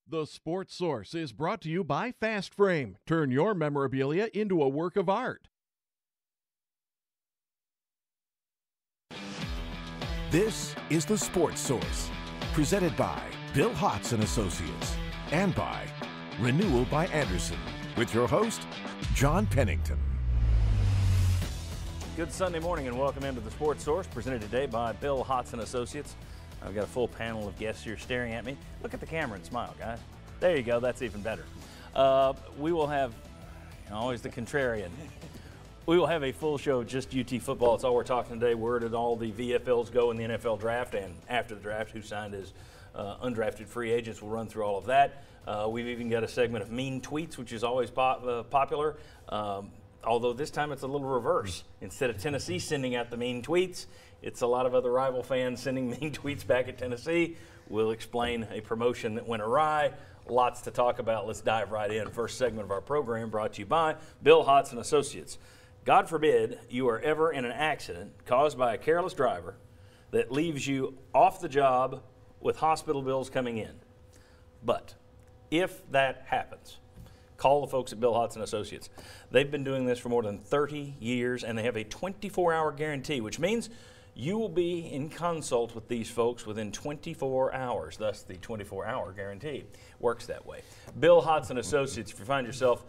The Sports Source is brought to you by Fast Frame. Turn your memorabilia into a work of art. This is The Sports Source, presented by Bill Hotz and Associates, and by Renewal by Andersen, with your host, John Pennington. Good Sunday morning and welcome into The Sports Source, presented today by Bill Hotz and Associates. I've got a full panel of guests here staring at me. Look at the camera and smile, guys. There you go. That's even better. We will have, always the contrarian. We will have a full show of just UT football. It's all we're talking today. Where did all the VFLs go in the NFL draft, and after the draft, who signed as undrafted free agents? We'll run through all of that. We've even got a segment of mean tweets, which is always popular. Although this time it's a little reverse. Instead of Tennessee sending out the mean tweets, it's a lot of other rival fans sending mean tweets back at Tennessee. We'll explain a promotion that went awry. Lots to talk about. Let's dive right in. First segment of our program brought to you by Bill Hotz and Associates. God forbid you are ever in an accident caused by a careless driver that leaves you off the job with hospital bills coming in. But if that happens, call the folks at Bill Hotz and Associates. They've been doing this for more than 30 years, and they have a 24-hour guarantee, which means you will be in consult with these folks within 24 hours. Thus, the 24-hour guarantee works that way. Bill Hotz and Associates, if you find yourself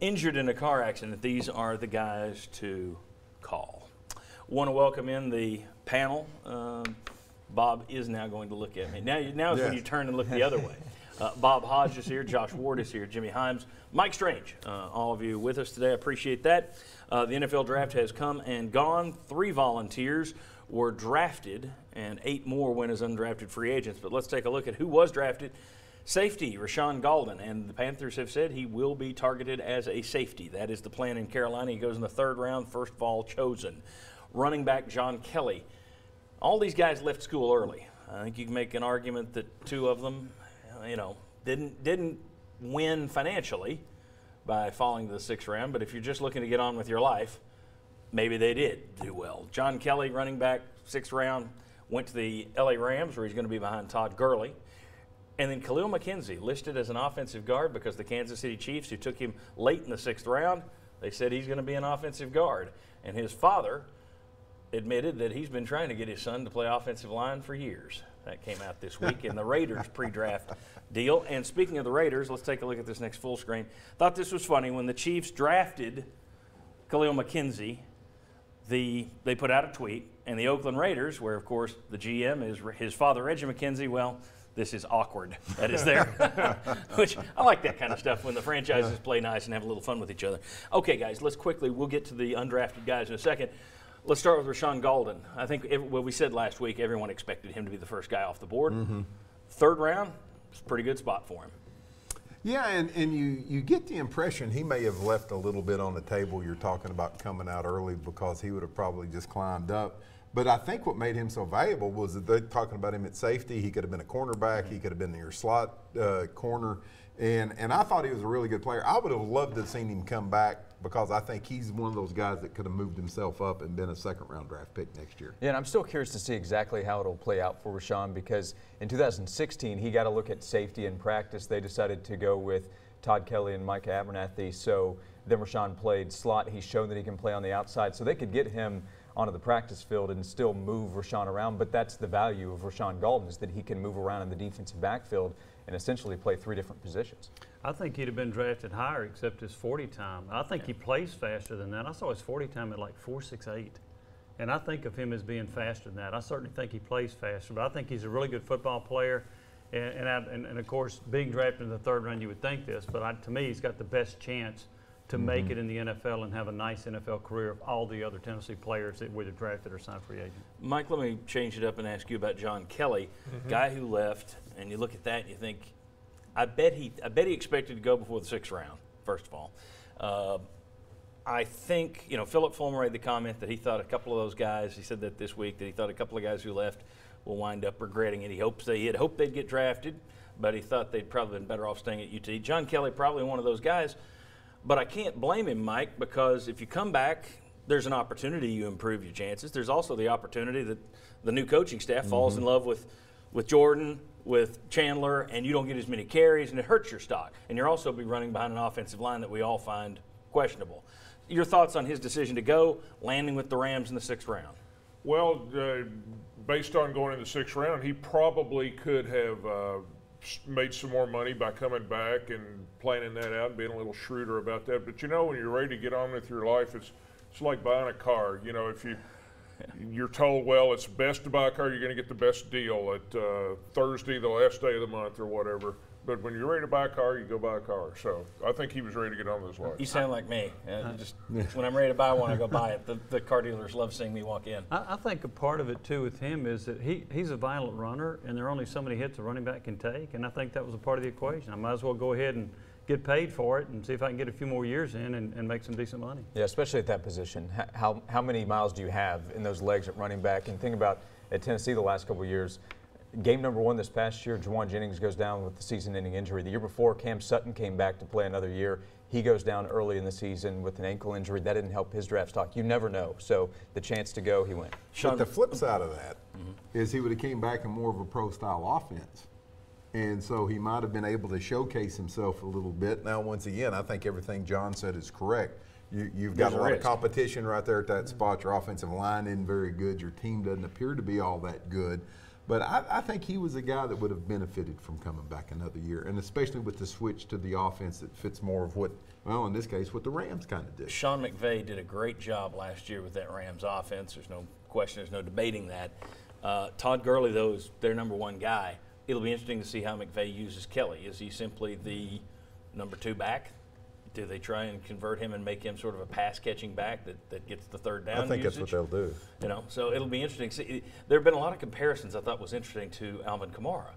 injured in a car accident, these are the guys to call. Want to welcome in the panel. Bob is now going to look at me. Now is when you turn and look the other way. Bob Hodge is here, Josh Ward is here, Jimmy Himes, Mike Strange, all of you with us today. I appreciate that. The NFL draft has come and gone. 3 volunteers were drafted, and 8 more went as undrafted free agents. But let's take a look at who was drafted. Safety, Rashaan Gaulden, and the Panthers have said he will be targeted as a safety. That is the plan in Carolina. He goes in the 3rd round, first of all chosen. Running back John Kelly. All these guys left school early. I think you can make an argument that 2 of them, didn't win financially by falling to the 6th round, but if you're just looking to get on with your life, maybe they did do well. John Kelly, running back, 6th round, went to the LA Rams, where he's going to be behind Todd Gurley. And then Khalil McKenzie, listed as an offensive guard because the Kansas City Chiefs, who took him late in the 6th round, they said he's going to be an offensive guard. And his father admitted that he's been trying to get his son to play offensive line for years. That came out this week in the Raiders pre-draft deal. And speaking of the Raiders, let's take a look at this next full screen. Thought this was funny. When the Chiefs drafted Khalil McKenzie, they put out a tweet, and the Oakland Raiders, where, of course, the GM is his father, Reggie McKenzie, well, this is awkward. That is there. Which, I like that kind of stuff when the franchises play nice and have a little fun with each other. Okay, guys, we'll get to the undrafted guys in a second. Let's start with Rashaan Gaulden. I think what we said last week, everyone expected him to be the first guy off the board. 3rd round, it's a pretty good spot for him. Yeah, and you get the impression he may have left a little bit on the table. You're talking about coming out early because he would have probably just climbed up. But I think what made him so valuable was that they're talking about him at safety. He could have been a cornerback. He could have been your slot corner. And I thought he was a really good player. I would have loved to have seen him come back because I think he's one of those guys that could have moved himself up and been a 2nd-round draft pick next year. Yeah, and I'm still curious to see exactly how it'll play out for Rashaan because in 2016 he got a look at safety in practice. They decided to go with Todd Kelly and Micah Abernathy. So then Rashaan played slot. He's shown that he can play on the outside. So they could get him onto the practice field and still move Rashaan around. But that's the value of Rashaan Gaulden, is that he can move around in the defensive backfield and essentially play 3 different positions. I think he'd have been drafted higher except his 40 time. I think he plays faster than that. I saw his 40 time at like 4.68. And I think of him as being faster than that. I certainly think he plays faster, but I think he's a really good football player. And of course, being drafted in the 3rd round, you would think this, but to me, he's got the best chance to make it in the NFL and have a nice NFL career of all the other Tennessee players that were either drafted or signed free agent. Mike, let me change it up and ask you about John Kelly, guy who left, and you look at that and you think, I bet he expected to go before the 6th round, first of all. I think, Philip Fulmer made the comment that he thought a couple of those guys, he said that this week, that he thought a couple of guys who left will wind up regretting it. He had hoped they'd get drafted, but he thought they'd probably been better off staying at UT. John Kelly, probably one of those guys. But I can't blame him, Mike, because if you come back, there's an opportunity you improve your chances. There's also the opportunity that the new coaching staff falls in love with Jordan, with Chandler, and you don't get as many carries, and it hurts your stock. And you'll also be running behind an offensive line that we all find questionable. Your thoughts on his decision to go, landing with the Rams in the 6th round? Well, based on going in the 6th round, he probably could have made some more money by coming back and planning that out and being a little shrewder about that. But, when you're ready to get on with your life, it's like buying a car. If you're told, well, it's best to buy a car, you're going to get the best deal at Thursday, the last day of the month or whatever. But when you're ready to buy a car, you go buy a car. So I think he was ready to get on with his life. You sound like me. When I'm ready to buy one, I go buy it. The car dealers love seeing me walk in. I think a part of it, too, with him is that he's a violent runner, and there are only so many hits a running back can take, and I think that was a part of the equation. I might as well go ahead and get paid for it and see if I can get a few more years in and make some decent money. Yeah, especially at that position. How many miles do you have in those legs at running back? And think about at Tennessee the last couple of years. Game number 1 this past year, Juwan Jennings goes down with the season-ending injury. The year before, Cam Sutton came back to play another year. He goes down early in the season with an ankle injury. That didn't help his draft stock. You never know. So the chance to go, he went. But the flip side of that is he would have came back in more of a pro-style offense. And so he might have been able to showcase himself a little bit. Now, once again, I think everything John said is correct. You've got a lot of competition right there at that spot. Your offensive line isn't very good. Your team doesn't appear to be all that good. But I think he was a guy that would have benefited from coming back another year, and especially with the switch to the offense that fits more of what, well, in this case, what the Rams kind of did. Sean McVay did a great job last year with that Rams offense. There's no question. There's no debating that. Todd Gurley, though, is their number 1 guy. It'll be interesting to see how McVay uses Kelly. Is he simply the number 2 back? Do they try and convert him and make him sort of a pass-catching back that gets the 3rd down I think usage? that's what they'll do. So it'll be interesting. See, there have been a lot of comparisons I thought was interesting to Alvin Kamara.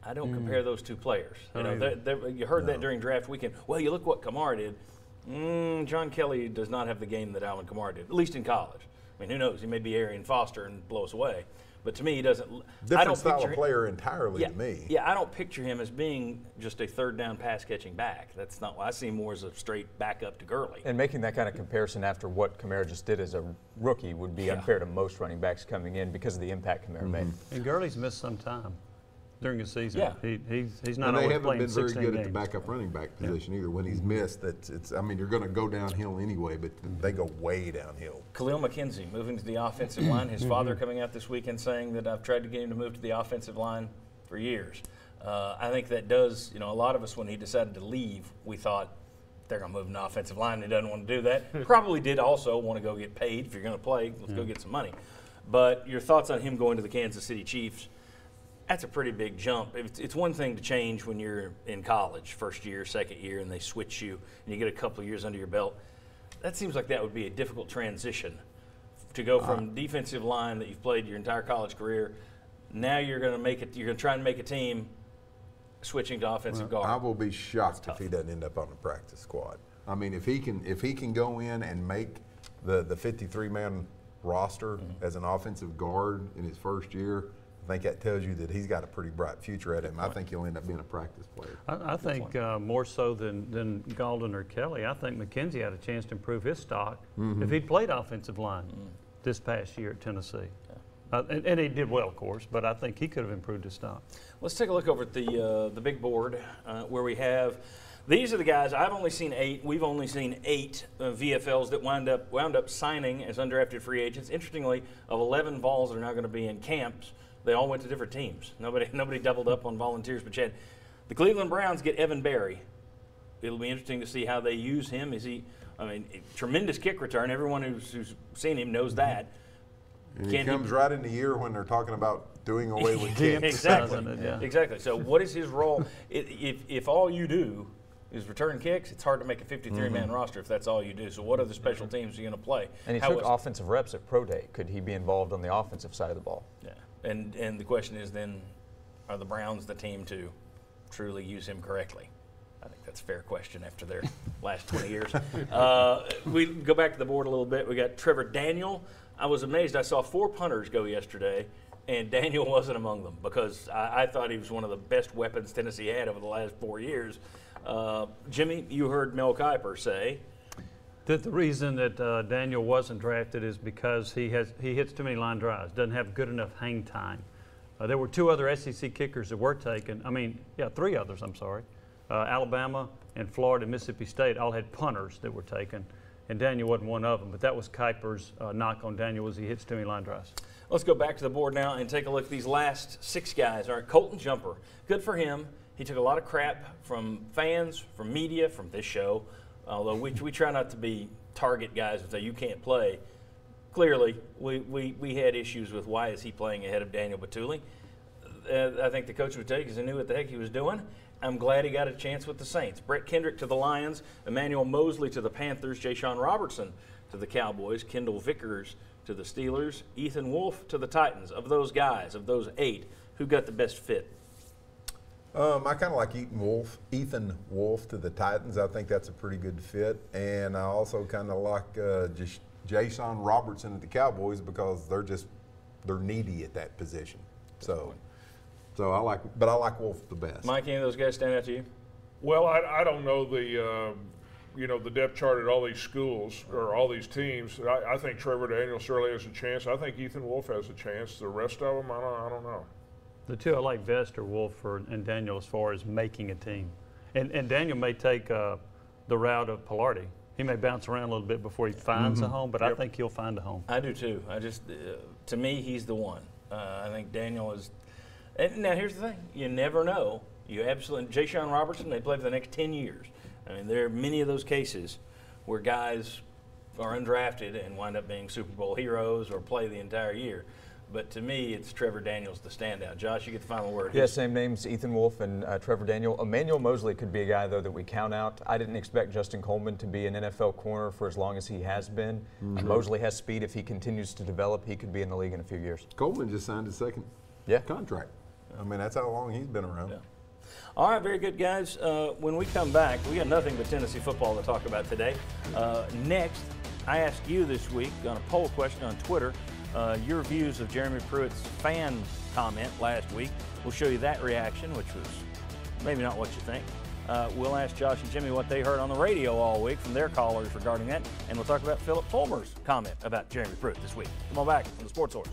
I don't compare those 2 players. You heard that during draft weekend. Well, you look what Kamara did. John Kelly does not have the game that Alvin Kamara did, at least in college. I mean, who knows? He may be Arian Foster and blow us away. But to me, he doesn't. Different style of player entirely to me. Yeah, I don't picture him as being just a 3rd down pass catching back. That's not what I see him more as a straight backup to Gurley. And making that kind of comparison after what Kamara just did as a rookie would be unfair to most running backs coming in because of the impact Kamara made. And Gurley's missed some time during the season. Yeah. He's not And they always haven't playing been very 16 good games. at the backup running back position either. When he's missed, I mean, you're going to go downhill anyway, but they go way downhill. Khalil McKenzie moving to the offensive line. His father coming out this weekend saying that I've tried to get him to move to the offensive line for years. I think that does, a lot of us when he decided to leave, we thought they're going to move him to offensive line. He doesn't want to do that. Probably did also want to go get paid. If you're going to play, let's go get some money. But your thoughts on him going to the Kansas City Chiefs? That's a pretty big jump. It's one thing to change when you're in college, 1st year, 2nd year, and they switch you, and you get a couple of years under your belt. That seems like that would be a difficult transition to go from defensive line that you've played your entire college career. Now you're going to make it. You're going to try and make a team switching to offensive guard. I will be shocked if he doesn't end up on the practice squad. I mean, if he can go in and make the 53-man roster as an offensive guard in his 1st year, I think that tells you that he's got a pretty bright future at him. I think he'll end up being a practice player. I think more so than Gaulden or Kelly, I think McKenzie had a chance to improve his stock if he'd played offensive line this past year at Tennessee. And he did well, of course, but I think he could have improved his stock. Let's take a look over at the big board where we have. These are the guys. I've only seen 8. We've only seen 8 VFLs that wound up signing as undrafted free agents. Interestingly, of 11 Vols that are now going to be in camps, they all went to different teams. Nobody doubled up on volunteers, but Chad. The Cleveland Browns get Evan Berry. It'll be interesting to see how they use him. Tremendous kick return. Everyone who's seen him knows that. And he comes right in the year when they're talking about doing away with kicks. Exactly. So what is his role? If all you do is return kicks, it's hard to make a 53-man roster if that's all you do. So what other special teams are you going to play? And he took offensive reps at Pro Day. Could he be involved on the offensive side of the ball? Yeah. And the question is then, are the Browns the team to truly use him correctly? I think that's a fair question after their last 20 years. We go back to the board a little bit. We got Trevor Daniel. I was amazed. I saw 4 punters go yesterday, and Daniel wasn't among them because I thought he was one of the best weapons Tennessee had over the last 4 years. Jimmy, you heard Mel Kiper say that the reason that Daniel wasn't drafted is because he hits too many line drives, doesn't have good enough hang time. There were 2 other SEC kickers that were taken. I mean, yeah, 3 others, I'm sorry. Alabama and Florida and Mississippi State all had punters that were taken, and Daniel wasn't one of them. But that was Kiper's knock on Daniel as he hits too many line drives. Let's go back to the board now and take a look at these last 6 guys. All right, Colton Jumper, good for him. He took a lot of crap from fans, from media, from this show, although we try not to be target guys and say you can't play. Clearly, we had issues with why is he playing ahead of Daniel Batuli. I think the coach would tell you because he knew what the heck he was doing. I'm glad he got a chance with the Saints. Brett Kendrick to the Lions, Emmanuel Mosley to the Panthers, Ja'Shawn Robertson to the Cowboys, Kendall Vickers to the Steelers, Ethan Wolf to the Titans. Of those guys, of those 8, who got the best fit? I kind of like Ethan Wolf to the Titans. I think that's a pretty good fit. And I also kind of like just Ja'Shawn Robertson at the Cowboys because they're needy at that position. So I like Wolf the best. Mike, any of those guys stand out to you? Well, I don't know the depth chart at all these schools or all these teams. I think Trevor Daniel certainly has a chance. I think Ethan Wolf has a chance. The rest of them, I don't know. The 2 I like best are Wolf and Daniel as far as making a team. And Daniel may take the route of Pilardi. He may bounce around a little bit before he finds a home, but I think he'll find a home. I do too. To me, he's the one. I think Daniel is. And now here's the thing: you never know. You absolutely. Ja'Shawn Robertson, they play for the next 10 years. I mean, there are many of those cases where guys are undrafted and wind up being Super Bowl heroes or play the entire year. But to me, it's Trevor Daniels the standout. Josh, you get the final word. Yeah, same names, Ethan Wolf and Trevor Daniel. Emmanuel Mosley could be a guy, though, that we count out. I didn't expect Justin Coleman to be an NFL corner for as long as he has been. Mosley has speed. If he continues to develop, he could be in the league in a few years. Coleman just signed his second contract. I mean, that's how long he's been around. Yeah. All right, very good, guys. When we come back, we got nothing but Tennessee football to talk about today. Next, I asked you this week on a poll question on Twitter, your views of Jeremy Pruitt's fan comment last week. We'll show you that reaction, which was maybe not what you think. We'll ask Josh and Jimmy what they heard on the radio all week from their callers regarding that, and we'll talk about Philip Fulmer's comment about Jeremy Pruitt this week. Come on back on the Sports Source.